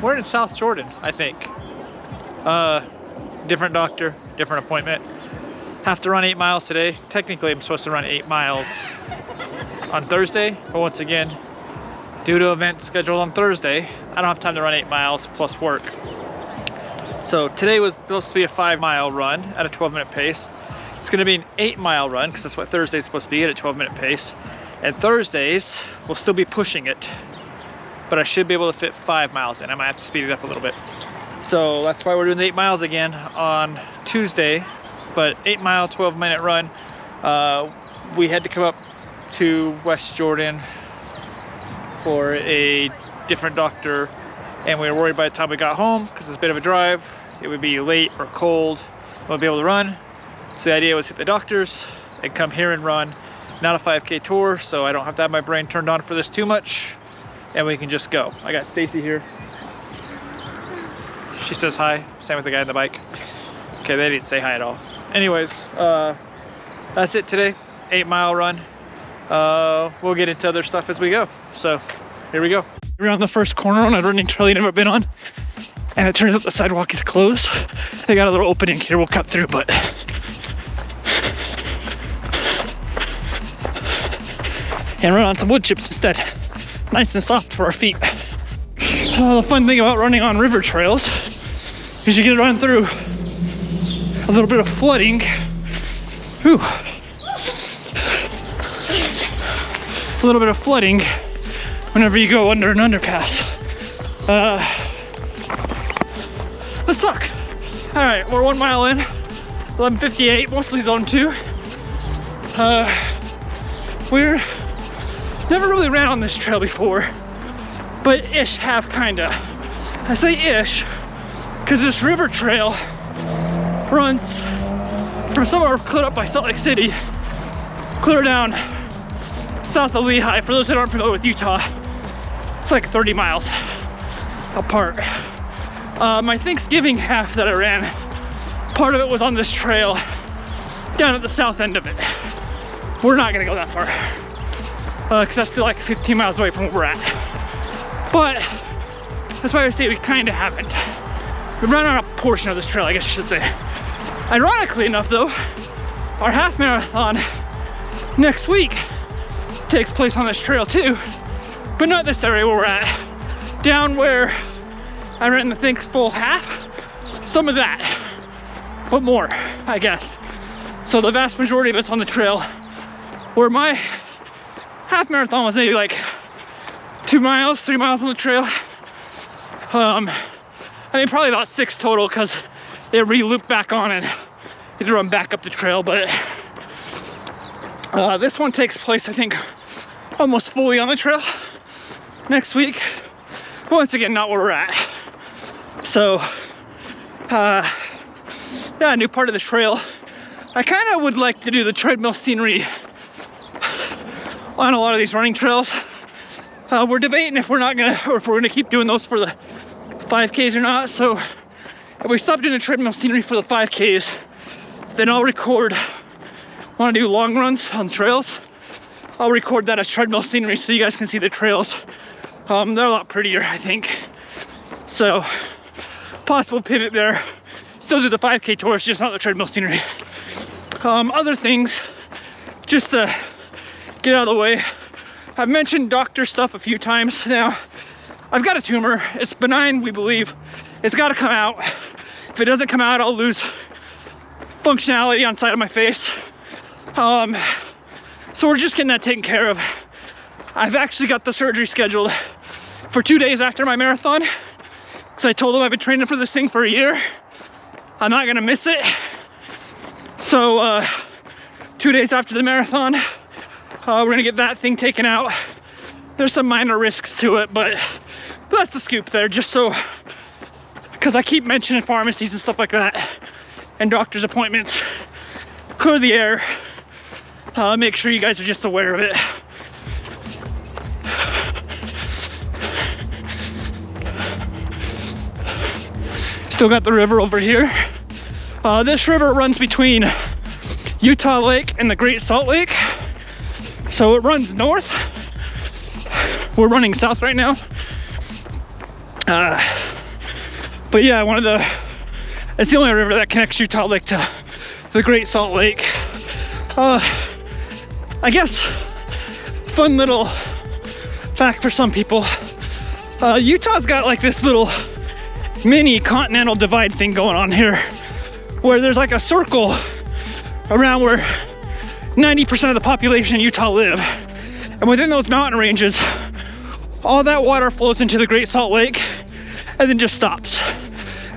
we're in South Jordan, I think. Different doctor, different appointment. Have to run 8 miles today. Technically, I'm supposed to run 8 miles on Thursday, but once again, due to events scheduled on Thursday, I don't have time to run 8 miles plus work. So today was supposed to be a 5-mile run at a 12-minute pace. It's gonna be an 8-mile run because that's what Thursday's supposed to be at a 12-minute pace. And Thursdays, we'll still be pushing it, but I should be able to fit 5 miles in. I might have to speed it up a little bit. So that's why we're doing the 8 miles again on Tuesday, but 8-mile, 12-minute run. We had to come up to West Jordan for a different doctor, and we were worried by the time we got home, because it's a bit of a drive, it would be late or cold, we won't be able to run. So the idea was hit the doctors and come here and run. Not a 5K tour, so I don't have to have my brain turned on for this too much, and we can just go. I got Stacie here. She says hi, same with the guy on the bike. Okay, they didn't say hi at all. Anyways, that's it today, 8-mile run. We'll get into other stuff as we go. So here we go. We're on the first corner on a running trail you've never been on, and it turns out the sidewalk is closed. They got a little opening here we'll cut through, but and run on some wood chips instead. Nice and soft for our feet. The fun thing about running on river trails is you get to run through a little bit of flooding. Whew. A little bit of flooding whenever you go under an underpass. Let's talk. All right, we're 1 mile in, 11:58, mostly zone 2. We're never really ran on this trail before, but ish have kinda. I say ish because this river trail runs from somewhere clear up by Salt Lake City, clear down south of Lehigh. For those that aren't familiar with Utah, it's like 30 miles apart. My Thanksgiving half that I ran, part of it was on this trail down at the south end of it. We're not gonna go that far because that's still like 15 miles away from where we're at. But that's why I say we kind of haven't. We've run on a portion of this trail, I guess I should say. Ironically enough though, our half marathon next week takes place on this trail too, but not this area where we're at. Down where I ran the Thanks full half, some of that, but more, I guess. So the vast majority of it's on the trail, where my half marathon was maybe like 2 miles, 3 miles on the trail. I mean, probably about 6 total because it re-looped back on and had to run back up the trail. But this one takes place, I think, almost fully on the trail next week. Once again, not where we're at. So, yeah, a new part of the trail. I kind of would like to do the treadmill scenery on a lot of these running trails. We're debating if we're not gonna, or if we're gonna keep doing those for the 5Ks or not. So if we stop doing the treadmill scenery for the 5Ks, then I'll record, want to do long runs on trails, I'll record that as treadmill scenery so you guys can see the trails. They're a lot prettier, I think. So possible pivot there. Still do the 5K tours, just not the treadmill scenery. Other things, just to get out of the way, I've mentioned doctor stuff a few times now. I've got a tumor, it's benign, we believe. It's gotta come out. If it doesn't come out, I'll lose functionality on the side of my face. So we're just getting that taken care of. I've actually got the surgery scheduled for 2 days after my marathon, because I told them I've been training for this thing for a year. I'm not gonna miss it. So 2 days after the marathon, we're gonna get that thing taken out. There's some minor risks to it, but that's the scoop there, just so, because I keep mentioning pharmacies and stuff like that, and doctor's appointments. Clear the air. Make sure you guys are just aware of it. Still got the river over here. This river runs between Utah Lake and the Great Salt Lake. So it runs north. We're running south right now. But yeah, it's the only river that connects Utah Lake to the Great Salt Lake. I guess, fun little fact for some people, Utah's got like this little mini continental divide thing going on here, where there's like a circle around where 90% of the population in Utah live. And within those mountain ranges, all that water flows into the Great Salt Lake and then just stops.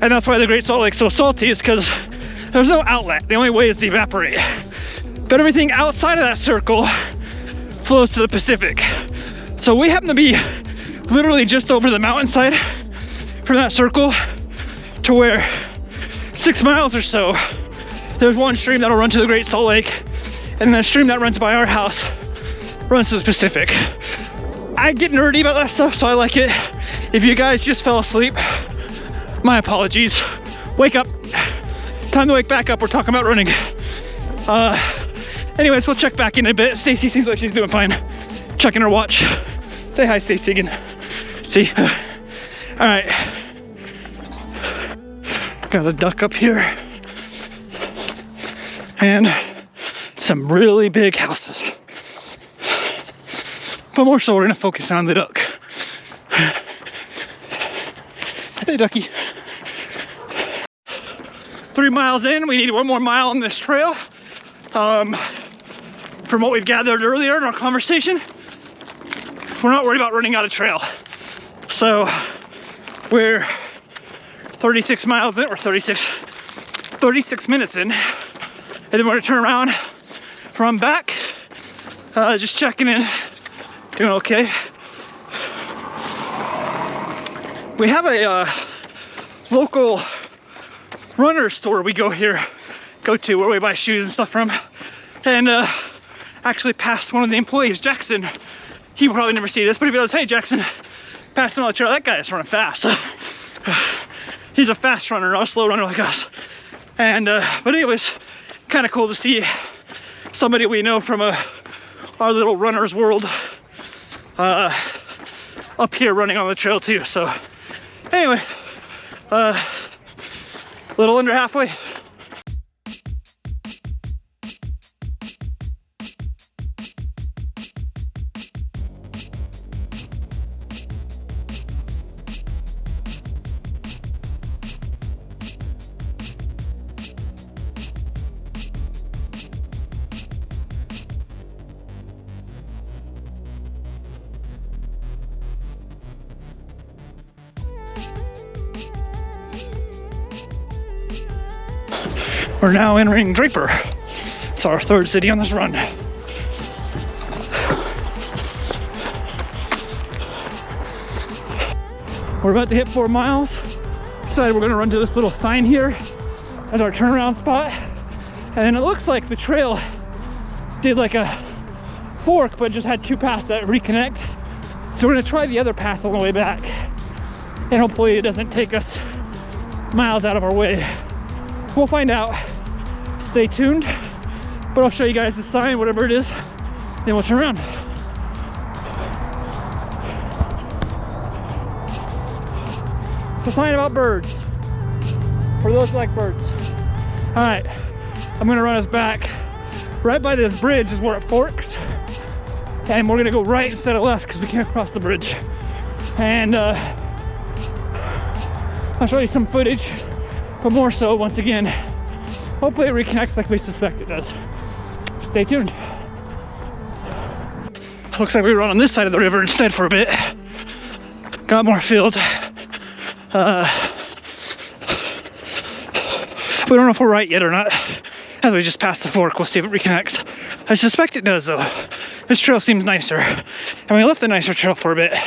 And that's why the Great Salt Lake's so salty, is because there's no outlet. The only way is to evaporate. But everything outside of that circle flows to the Pacific. So we happen to be literally just over the mountainside from that circle, to where 6 miles or so, there's one stream that'll run to the Great Salt Lake, and the stream that runs by our house runs to the Pacific. I get nerdy about that stuff, so I like it. If you guys just fell asleep, my apologies. Wake up. Time to wake back up. We're talking about running. Anyways, we'll check back in a bit. Stacie seems like she's doing fine. Checking her watch. Say hi, Stacie, again. See? All right. Got a duck up here. And some really big houses. But more so, we're gonna focus on the duck. Hey, ducky. 3 miles in, we need 1 more mile on this trail. From what we've gathered earlier in our conversation, we're not worried about running out of trail. So we're 36 miles in, or 36 minutes in, and then we're gonna turn around, run back, just checking in, doing okay. We have a local runner store we go to where we buy shoes and stuff from, and actually passed one of the employees, Jackson. He will probably never see this, but if he does, hey Jackson, passed him on the trail. That guy is running fast. He's a fast runner, not a slow runner like us. And but anyways, kind of cool to see somebody we know from our little runner's world up here running on the trail too. So anyway, a little under halfway. We're now entering Draper. It's our 3rd city on this run. We're about to hit 4 miles. Decided we're gonna run to this little sign here as our turnaround spot. And then it looks like the trail did like a fork, but just had 2 paths that reconnect. So we're gonna try the other path on the way back. And hopefully it doesn't take us miles out of our way. We'll find out. Stay tuned, but I'll show you guys the sign, whatever it is, then we'll turn around. It's a sign about birds, for those who like birds. All right, I'm gonna run us back. Right by this bridge is where it forks, and we're gonna go right instead of left because we can't cross the bridge. And I'll show you some footage, but more so, once again, hopefully it reconnects like we suspect it does. Stay tuned. Looks like we run on this side of the river instead for a bit. Got more field. We don't know if we're right yet or not. As we just passed the fork, we'll see if it reconnects. I suspect it does though. This trail seems nicer. And we left the nicer trail for a bit.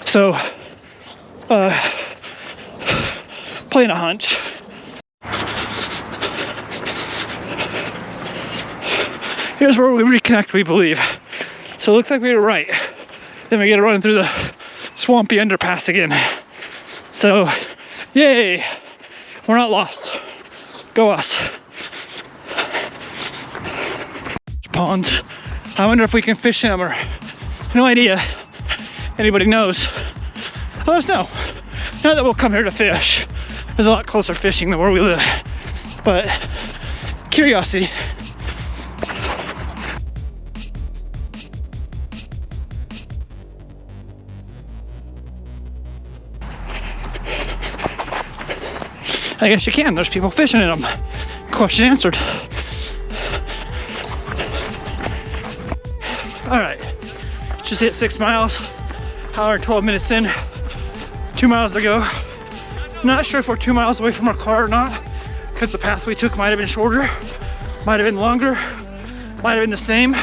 So, playing a hunch. Here's where we reconnect, we believe. So it looks like we were right. Then we get to run through the swampy underpass again. So, yay! We're not lost. Go us. Ponds. I wonder if we can fish in them, or no idea. Anybody knows? Let us know. Not that we'll come here to fish. There's a lot closer fishing than where we live. But curiosity. I guess you can. There's people fishing in them. Question answered. All right, just hit 6 miles. Hour and 12 minutes in. 2 miles to go. Not sure if we're 2 miles away from our car or not, because the path we took might have been shorter, might have been longer, might have been the same.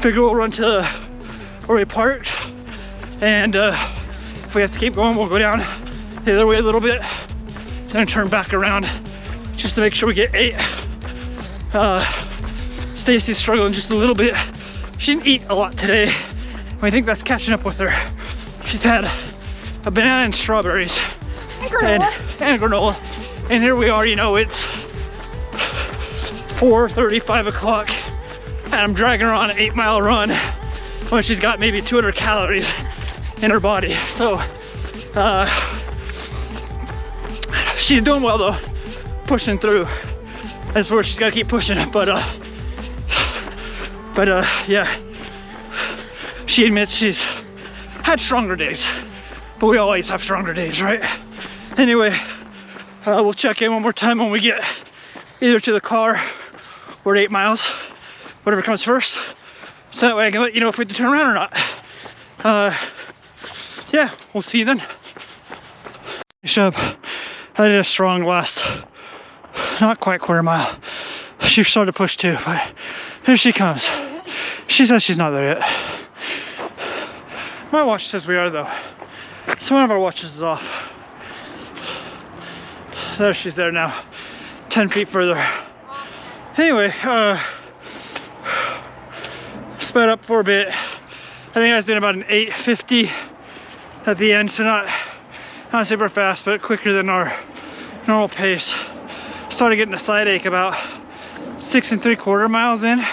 Figure we'll run to where we parked, and if we have to keep going, we'll go down the other way a little bit, then turn back around just to make sure we get 8. Stacie's struggling just a little bit. She didn't eat a lot today. I think that's catching up with her. She's had a banana and strawberries and granola. And here we are, you know, it's 4:30, 5 o'clock, and I'm dragging her on an 8-mile run when she's got maybe 200 calories in her body. So she's doing well though, pushing through. That's where she's got to keep pushing. But yeah, she admits she's had stronger days, but we always have stronger days, right? Anyway, we'll check in one more time when we get either to the car or 8 miles, whatever comes first, so that way I can let you know if we have to turn around or not. Yeah, we'll see you then. Finish up. I did a strong last, not quite quarter mile. She started to push too, but here she comes. She says she's not there yet. My watch says we are though. So one of our watches is off. There, she's there now. 10 feet further. Anyway, sped up for a bit. I think I was doing about an 8:50 at the end, so not super fast, but quicker than our normal pace. Started getting a side ache about 6 3/4 miles in.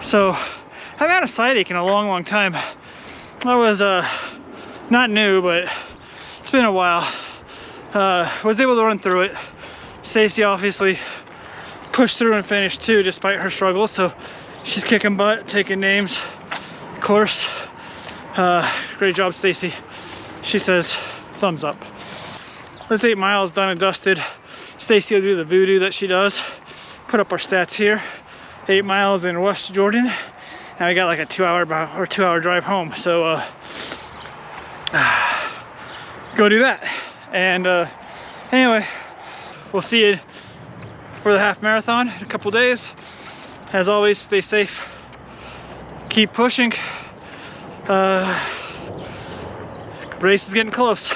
So I've had a side ache in a long time. I was not new, but it's been a while. Was able to run through it. Stacie obviously pushed through and finished too, despite her struggles. So she's kicking butt, taking names, of course. Great job, Stacie. She says thumbs up. That's 8 miles done and dusted. Stacie will do the voodoo that she does. Put up our stats here. 8 miles in West Jordan. Now we got like a 2-hour drive home. So go do that. And anyway, we'll see you for the half marathon in a couple days. As always, stay safe. Keep pushing. Race is getting close.